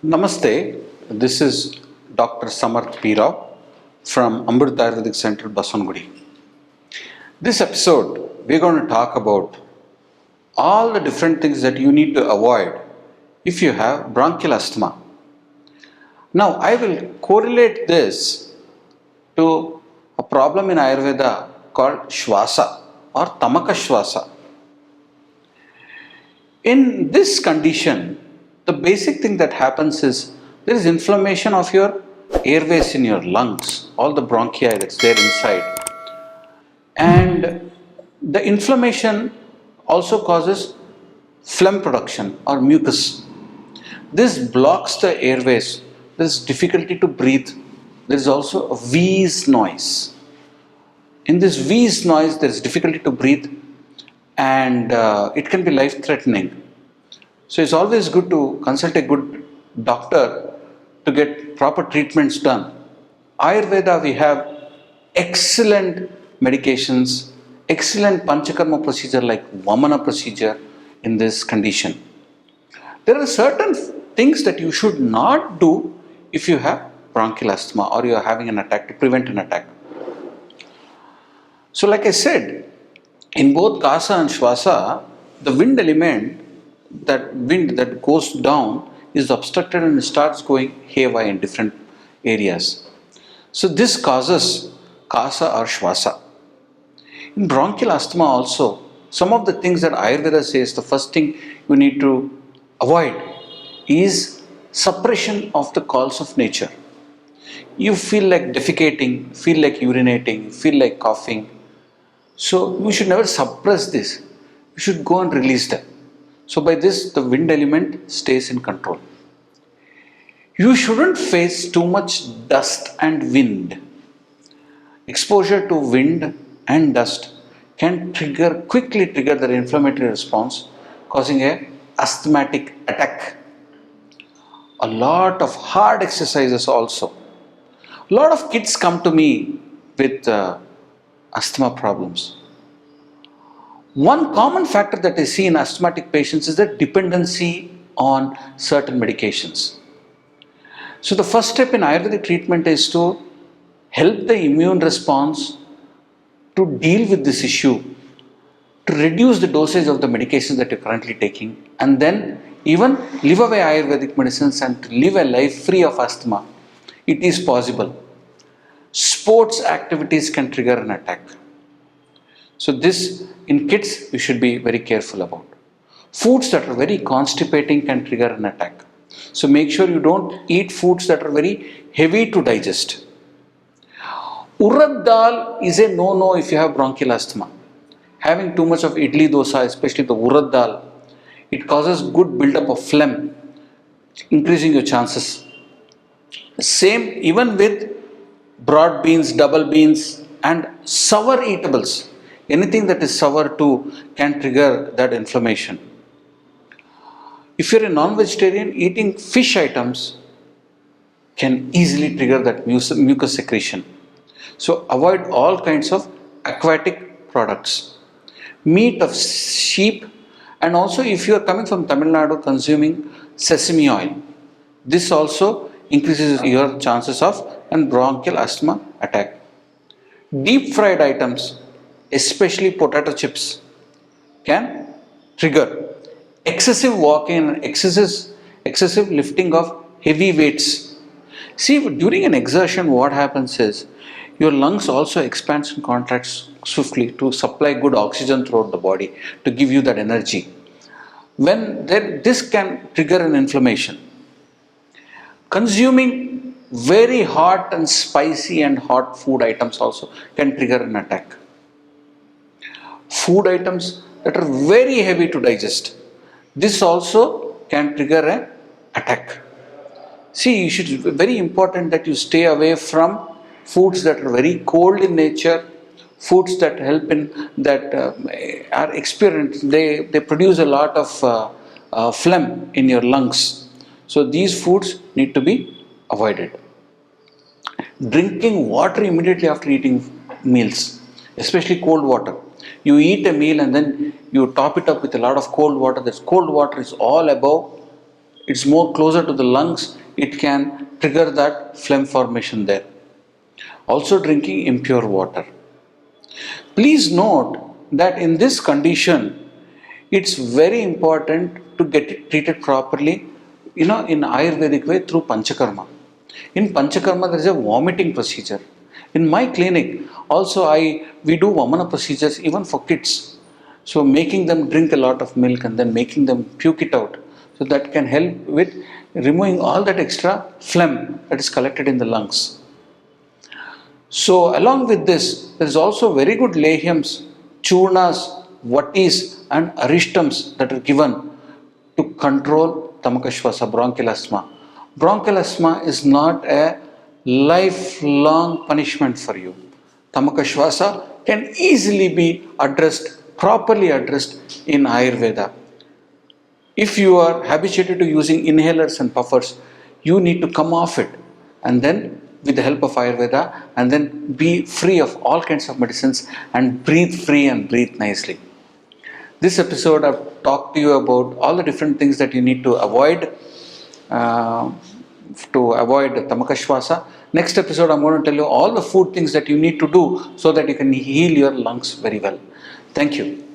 Namaste, this is Dr. Samarth P. Rao from Amrut Ayurvedic Center, Baswangudi. This episode, we're going to talk about all the different things that you need to avoid if you have bronchial asthma. Now, I will correlate this to a problem in Ayurveda called Shwasa or Tamaka Shwasa. In this condition, the basic thing that happens is there is inflammation of your airways in your lungs, all the bronchi that's there inside. And the inflammation also causes phlegm production or mucus. This blocks the airways. There is difficulty to breathe. There is also a wheeze noise. In this wheeze noise, there is difficulty to breathe, and it can be life-threatening. So it's always good to consult a good doctor to get proper treatments done. Ayurveda, we have excellent medications, excellent Panchakarma procedure like Vamana procedure in this condition. There are certain things that you should not do if you have bronchial asthma or you are having an attack, to prevent an attack. So like I said, in both Kasa and Shwasa, the wind element, that wind that goes down is obstructed and starts going haywire in different areas. So this causes Kasa or Shwasa. In bronchial asthma also, some of the things that Ayurveda says, the first thing you need to avoid is suppression of the calls of nature. You feel like defecating, feel like urinating, feel like coughing. So you should never suppress this. You should go and release them. So by this, the wind element stays in control. You shouldn't face too much dust and wind. Exposure to wind and dust can quickly trigger the inflammatory response, causing a asthmatic attack. A lot of hard exercises also. A lot of kids come to me with asthma problems. One common factor that I see in asthmatic patients is the dependency on certain medications. So the first step in Ayurvedic treatment is to help the immune response to deal with this issue, to reduce the dosage of the medications that you're currently taking, and then even live away Ayurvedic medicines and to live a life free of asthma. It is possible. Sports activities can trigger an attack. So this, in kids, you should be very careful about. Foods that are very constipating can trigger an attack. So make sure you don't eat foods that are very heavy to digest. Urad dal is a no-no if you have bronchial asthma. Having too much of idli dosa, especially the urad dal, it causes good buildup of phlegm, increasing your chances. Same even with broad beans, double beans, and sour eatables. Anything that is sour too can trigger that inflammation. If you're a non-vegetarian, eating fish items can easily trigger that mucus secretion. So avoid all kinds of aquatic products. Meat of sheep, and also if you are coming from Tamil Nadu, consuming sesame oil. This also increases your chances of a bronchial asthma attack. Deep fried items, especially potato chips, can trigger excessive walking and excessive lifting of heavy weights. See, during an exertion, what happens is your lungs also expands and contracts swiftly to supply good oxygen throughout the body to give you that energy. This can trigger an inflammation. Consuming very hot and spicy and hot food items also can trigger an attack. Food items that are very heavy to digest, this also can trigger an attack. See, it's very important that you stay away from foods that are very cold in nature, foods that help in that are experienced. They produce a lot of phlegm in your lungs. So these foods need to be avoided. Drinking water immediately after eating meals, especially cold water. You eat a meal and then you top it up with a lot of cold water. This cold water is all above it's more closer to the lungs, it can trigger that phlegm formation there. Also drinking impure water. Please note that in this condition, it's very important to get it treated properly, in Ayurvedic way through Panchakarma. In Panchakarma, there is a vomiting procedure. In my clinic, also we do Vamana procedures even for kids. So making them drink a lot of milk and then making them puke it out. So that can help with removing all that extra phlegm that is collected in the lungs. So along with this, there is also very good lehyams, churnas, vatis and arishtams that are given to control tamakashvasa, bronchial asthma. Bronchial asthma is not a lifelong punishment for you. Tamakashvasa can easily be addressed, properly addressed in Ayurveda. If you are habituated to using inhalers and puffers, you need to come off it and then with the help of Ayurveda and then be free of all kinds of medicines and breathe free and breathe nicely. This episode I've talked to you about all the different things that you need uh, to avoid tamakashvasa. Next episode I'm going to tell you all the food things that you need to do so that you can heal your lungs very well. Thank you.